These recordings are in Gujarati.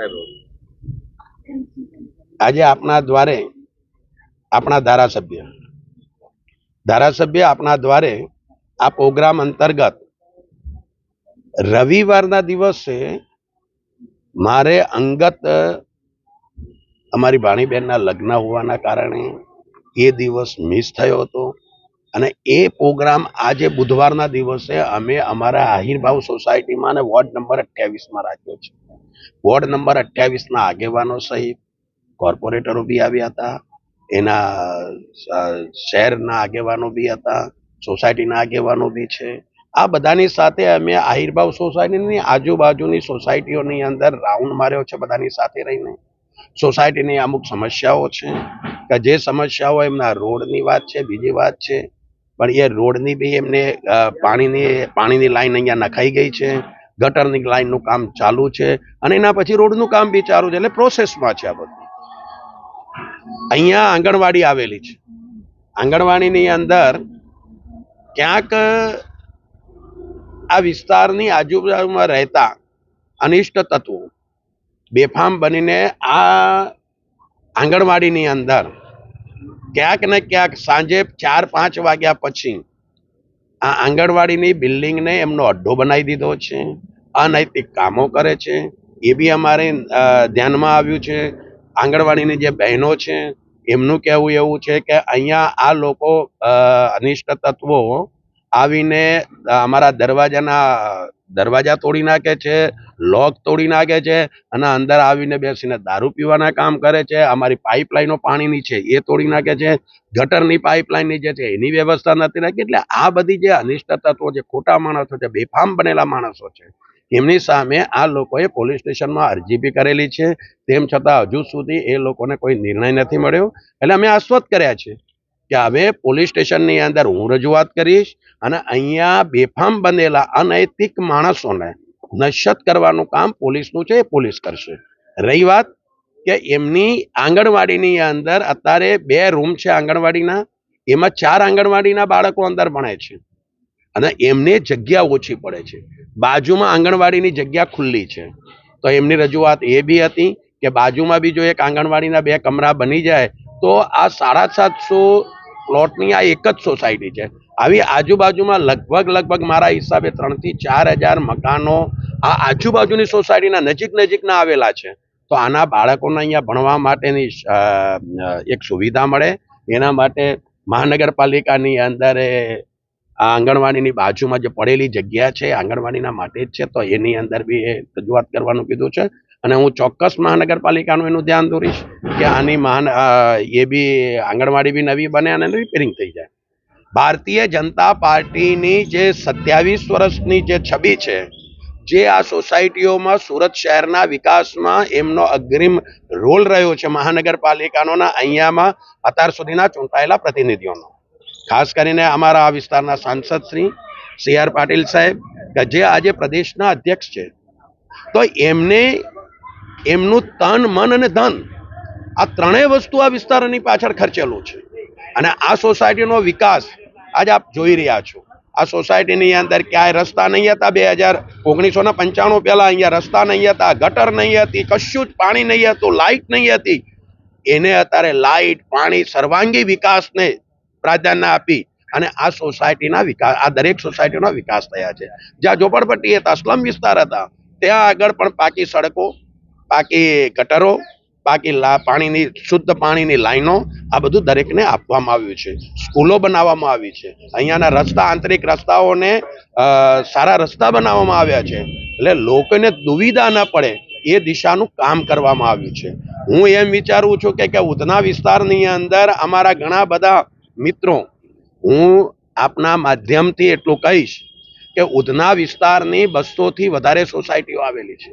સાહેબ આજે આપના દ્વારે આપણા ધારાસભ્ય આપણા દ્વારે આ પ્રોગ્રામ અંતર્ગત રવિવારના દિવસે મારે અંગત અમારી ભાણીબેનના લગ્ન હોવાના કારણે એ દિવસ મિસ થયો હતો અને એ પ્રોગ્રામ આજે બુધવારના દિવસે અમે અમારા આહિરભાવ સોસાયટીમાં અને વોર્ડ નંબર 28માં રાખ્યો છે. વોર્ડ નંબર 28ના આગેવાનો સહિત કોર્પોરેટરો બી આવ્યા હતા, એના શહેરના આગેવાનો બી હતા, સોસાયટીના આગેવાનો બી છે. આ બધાની સાથે અમે આહિરભાવ સોસાયટીની આજુબાજુની સોસાયટીઓની અંદર રાઉન્ડ માર્યો છે. બધાની સાથે રહીને સોસાયટીની અમુક સમસ્યાઓ છે કે જે સમસ્યાઓ એમના રોડની વાત છે, બીજી વાત છે, પણ એ રોડની બી એમને પાણીની લાઈન અહીંયા નખાઈ ગઈ છે, ગટરની લાઈનનું કામ ચાલુ છે અને એના પછી રોડનું કામ બી ચાલુ છે, એટલે પ્રોસેસમાં છે આ બધું. અહીંયા આંગણવાડી આવેલી છે. આંગણવાડીની અંદર ક્યાંક આ વિસ્તારની આજુબાજુમાં રહેતા અનિષ્ટ તત્વો બેફામ બનીને આ આંગણવાડીની અંદર ક્યાંક ને ક્યાંક સાંજે 4-5 વાગ્યા પછી આ આંગણવાડીની બિલ્ડિંગને એમનો અડ્ડો બનાવી દીધો છે, અનૈતિક કામો કરે છે. એ બી અમારે ધ્યાનમાં આવ્યું છે. આંગણવાડીની જે બહેનો છે એમનું કહેવું એવું છે કે અહીંયા આ લોકો અનિષ્ટ તત્વો આવીને અમારા દરવાજા તોડી નાખે છે, લોક તોડી નાખે છે અને અંદર આવીને બેસીને દારૂ પીવાના કામ કરે છે. અમારી પાઇપલાઇનો પાણીની છે એ તોડી નાખે છે, ગટરની પાઇપલાઇનની જે છે એની વ્યવસ્થા નથી રાખી. એટલે આ બધી જે અનિષ્ટ તત્વો, જે ખોટા માણસો છે, બેફામ બનેલા માણસો છે, એમની સામે આ લોકોએ પોલીસ સ્ટેશનમાં અરજી બી કરેલી છે. તેમ છતાં હજુ સુધી એ લોકોને કોઈ નિર્ણય નથી મળ્યો. એટલે અમે આશ્વસ્ત કર્યા છે કે હવે પોલીસ સ્ટેશનની અંદર હું રજૂઆત કરીશ અને અહીંયા બેફામ બનેલા અનૈતિક માણસોને નશ્યત કરવાનું કામ પોલીસનું છે, એ પોલીસ કરશે. રહી વાત કે એમની આંગણવાડીની અંદર અત્યારે 2 રૂમ છે આંગણવાડીના, એમાં 4 આંગણવાડીના બાળકો અંદર ભણે છે અને એમને જગ્યા ઓછી પડે છે. બાજુમાં આંગણવાડીની જગ્યા ખુલ્લી છે, તો એમની રજૂઆત એ બી હતી કે બાજુમાં બી જો એક આંગણવાડીના 2 કમરા બની જાય તો આ 750 પ્લોટની આ એક જ સોસાયટી છે. આવી આજુબાજુમાં લગભગ મારા હિસાબે 3 થી 4 હજાર મકાનો આ આજુબાજુની સોસાયટીના નજીકના આવેલા છે. તો આના બાળકોને અહીંયા ભણવા માટેની એક સુવિધા મળે એના માટે મહાનગરપાલિકાની અંદર આ આંગણવાડીની બાજુમાં જે પડેલી જગ્યા છે આંગણવાડીના માટે જ છે, તો એની અંદર બી એ રજૂઆત કરવાનું કીધું છે. અને હું ચોક્કસ મહાનગરપાલિકાનું એનું ધ્યાન દોરીશ કે આની એ બી આંગણવાડી બી નવી બને અને રિપેરિંગ થઈ જાય. ભારતીય જનતા પાર્ટીની જે 27 વર્ષની જે છબી છે, જે આ સોસાયટીઓમાં સુરત શહેરના વિકાસમાં એમનો અગ્રીમ રોલ રહ્યો છે મહાનગરપાલિકાનોના અહીંયામાં અત્યાર સુધીના ચૂંટાયેલા પ્રતિનિધિઓનો, ખાસ કરીને અમારા આ વિસ્તારના સાંસદ શ્રી CR પાટીલ સાહેબ કે જે આજે પ્રદેશના અધ્યક્ષ છે, તો એમનું તન, મન અને ધન આ ત્રણેય વસ્તુ આ વિસ્તારની પાછળ ખર્ચેલું છે. અને આ સોસાયટીનો વિકાસ આજે આપ જોઈ રહ્યા છો. આ સોસાયટીની અંદર ક્યાંય રસ્તા નહીં હતા. 1995 પહેલા અહીંયા રસ્તા નહીં હતા, ગટર નહીં હતી, કશું જ પાણી નહીં હતું, લાઇટ નહીં હતી. એને અત્યારે લાઇટ, પાણી, સર્વાંગી વિકાસને પ્રાધાન્ય આપી અને આ સોસાયટીના વિકાસ, આ દરેક સોસાયટીનો વિકાસ થયા છે. જ્યાં ઝોપડપટ્ટી હતા, સ્લમ વિસ્તાર હતા, ત્યાં આગળ પણ પાકી સડકો, પાકી ગટરો, પાકી શુદ્ધ પાણીની લાઈનો, આ બધું દરેકને આપવામાં આવ્યું છે. સ્કૂલો બનાવવામાં આવી છે. અહીંયાના રસ્તા, આંતરિક રસ્તાઓને સારા રસ્તા બનાવવામાં આવ્યા છે. એટલે લોકોને દુવિધા ન પડે એ દિશાનું કામ કરવામાં આવ્યું છે. હું એમ વિચારું છું કે ઉધના વિસ્તારની અંદર અમારા ઘણા બધા મિત્રો, હું આપના માધ્યમથી એટલું કહીશ કે ઉધના વિસ્તારની 200 થી વધારે સોસાયટીઓ આવેલી છે.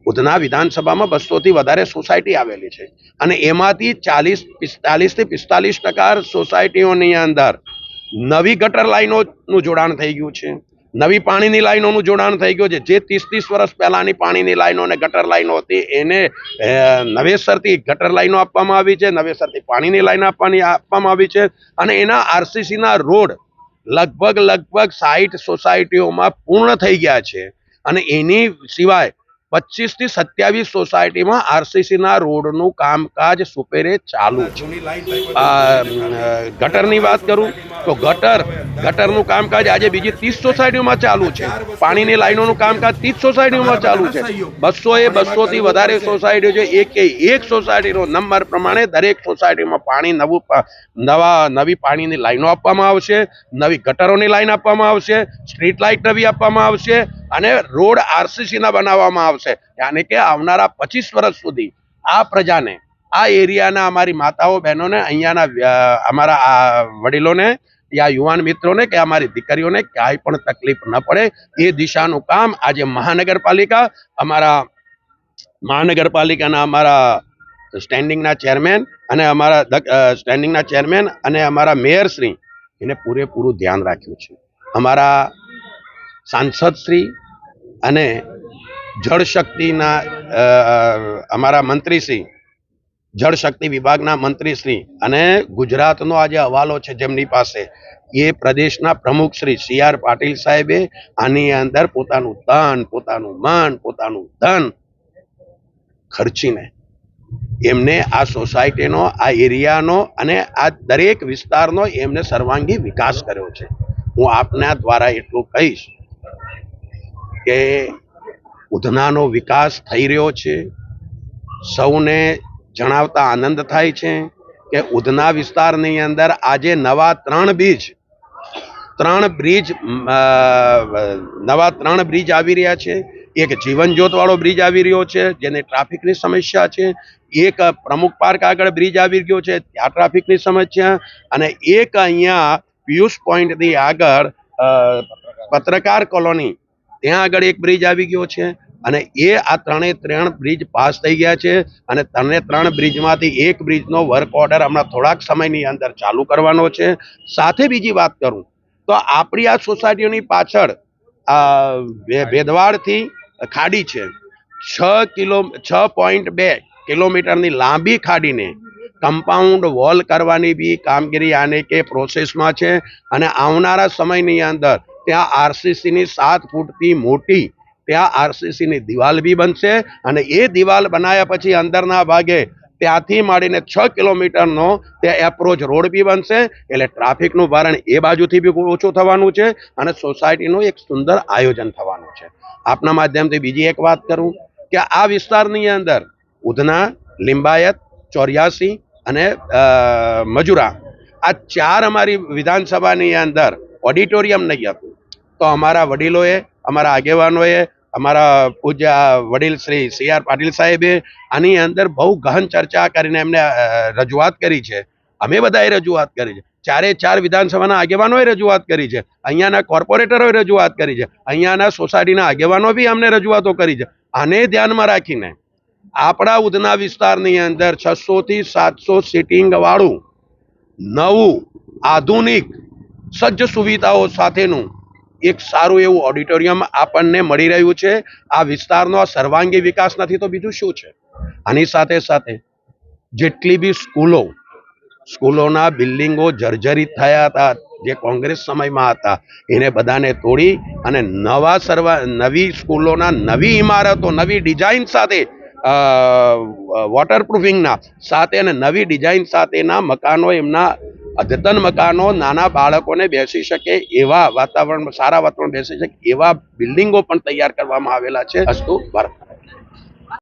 ઉધના વિધાનસભામાં 200 થી વધારે સોસાયટી આવેલી છે અને એમાંથી 45 થી 45% સોસાયટીઓની અંદર નવી ગટર લાઈનોનું જોડાણ થઈ ગયું છે, નવી પાણીની લાઈનોનું જોડાણ થઈ ગયું છે. જે 30 વર્ષ પહેલાની પાણીની લાઈનો અને ગટર લાઈનો હતી એને નવેસરથી ગટર લાઈનો આપવામાં આવી છે, નવેસરથી પાણીની લાઈન આપવામાં આવી છે અને એના RCCના રોડ લગભગ 60 સોસાયટીઓમાં પૂર્ણ થઈ ગયા છે. અને એની સિવાય 25 થી 27 સોસાયટીમાં આરસીસીના રોડનું કામકાજ સુપેરે ચાલુ છે. ગટરની વાત કરું તો ગટરનું કામકાજ આજે બીજી 30 સોસાયટીઓમાં ચાલુ છે. પાણીની લાઈનોનું કામકાજ 30 સોસાયટીઓમાં ચાલુ છે. 200 થી વધારે સોસાયટીઓ છે. એક સોસાયટીનો નંબર પ્રમાણે દરેક સોસાયટીમાં પાણી નવી પાણીની લાઈનો આપવામાં આવશે, નવી ગટરોની લાઈન આપવામાં આવશે, સ્ટ્રીટ લાઇટ નવી આપવામાં આવશે અને રોડ આરસીસીના બનાવવામાં આવશે. યાની કે આવનારા 25 વર્ષ સુધી આ પ્રજાને, આ એરિયાના અમારી માતાઓ બહેનોને, અહીંયાના અમારા વડીલોને, યા યુવાન મિત્રોને કે અમારી દીકરીઓને ક્યાંય પણ તકલીફ ન પડે એ દિશાનું કામ આજે મહાનગરપાલિકાના અમારા સ્ટેન્ડિંગના ચેરમેન અને અમારા મેયરશ્રી એને પૂરેપૂરું ધ્યાન રાખ્યું છે. અમારા સાંસદશ્રી અને જળશક્તિના અમારા મંત્રીશ્રી, જળશક્તિ વિભાગના મંત્રીશ્રી અને ગુજરાતનો આજે હવાલો છે જેમની પાસે, એ પ્રદેશના પ્રમુખ શ્રી CR પાટીલ સાહેબે આની અંદર પોતાનું તન, પોતાનું મન, પોતાનું ધન ખર્ચીને એમને આ સોસાયટીનો, આ એરિયાનો અને આ દરેક વિસ્તારનો એમને સર્વાંગી વિકાસ કર્યો છે. હું આપના દ્વારા એટલું કહીશ કે ઉધનાનો વિકાસ થઈ રહ્યો છે. સૌને જણાવતા આનંદ થાય છે કે ઉધના વિસ્તારની અંદર આજે નવા ત્રણ બ્રિજ આવી રહ્યા છે. એક જીવન જ્યોત વાળો બ્રિજ આવી રહ્યો છે જેને ટ્રાફિકની સમસ્યા છે. એક પ્રમુખ પાર્ક આગળ બ્રિજ આવી ગયો છે, ત્યાં ટ્રાફિકની સમસ્યા. અને એક અહીંયા પિયુષ પોઈન્ટથી આગળ પત્રકાર કોલોની, ત્યાં આગળ એક બ્રિજ આવી ગયો છે. અને આ ત્રણ બ્રિજ પાસ થઈ ગયા છે અને ત્રણ બ્રિજમાંથી એક બ્રિજનો વર્ક ઓર્ડર હમણાં થોડાક સમયની અંદર ચાલુ કરવાનો છે. સાથે બીજી વાત કરું તો આપણી આ સોસાયટીઓની પાછળ ભેદવાડથી ખાડી છે. 6.2 કિલોમીટરની લાંબી ખાડીને કમ્પાઉન્ડ વોલ કરવાની બી કામગીરી આને કે પ્રોસેસમાં છે. અને આવનારા સમયની અંદર ત્યાં આરસીસીની 7 ફૂટથી મોટી ત્યાં આરસીસીની દિવાલ બી બનશે. અને એ દિવાલ બનાવ્યા પછી અંદરના ભાગે ત્યાંથી માંડીને 6 કિલોમીટરનો ત્યાં એપ્રોચ રોડ બી બનશે. એટલે ટ્રાફિકનું ભારણ એ બાજુથી બી ઓછું થવાનું છે અને સોસાયટીનું એક સુંદર આયોજન થવાનું છે. આપના માધ્યમથી બીજી એક વાત કરું કે આ વિસ્તારની અંદર ઉધના, લિંબાયત, 84 અને મજુરા, આ 4 અમારી વિધાનસભાની અંદર ઓડિટોરિયમ નહીં હતું. તો અમારા વડીલોએ, અમારા આગેવાનોએ, અમારા પૂજ્ય વડીલ શ્રી CR પાટીલ સાહેબે આની અંદર બહુ ગહન ચર્ચા કરીને એમને રજૂઆત કરી છે. અમે બધાએ રજૂઆત કરી છે. 4 વિધાનસભાના આગેવાનોએ રજૂઆત કરી છે. અહીંયાના કોર્પોરેટરોએ રજૂઆત કરી છે. અહીંયાના સોસાયટીના આગેવાનો બી અમને રજૂઆતો કરી છે. આને ધ્યાનમાં રાખીને આપણા ઉધના વિસ્તારની અંદર 600 થી 700 સીટિંગ વાળું નવું આધુનિક સજ્જ સુવિધાઓ સાથેનું એક સારું એવું ઓડિટોરિયમ આપણને મળી રહ્યું છે. આ વિસ્તારનો સર્વાંગી વિકાસ નથી તો બીજું શું છે? આની સાથે સાથે જેટલી બી સ્કૂલોના બિલ્ડિંગો જર્જરિત થયા હતા, જે કોંગ્રેસ સમયમાં હતા, એને બધાને તોડી અને નવી સ્કૂલોના નવી ઇમારતો, નવી ડિઝાઇન સાથે, વોટરપ્રૂફિંગના સાથે અને નવી ડિઝાઇન સાથેના મકાનો, એમના અદ્યતન મકાનો, નાના બાળકોને બેસી શકે એવા વાતાવરણ, સારા વાતાવરણ બેસી શકે એવા બિલ્ડિંગો પણ તૈયાર કરવામાં આવેલા છે. અસ્તુ ભારત.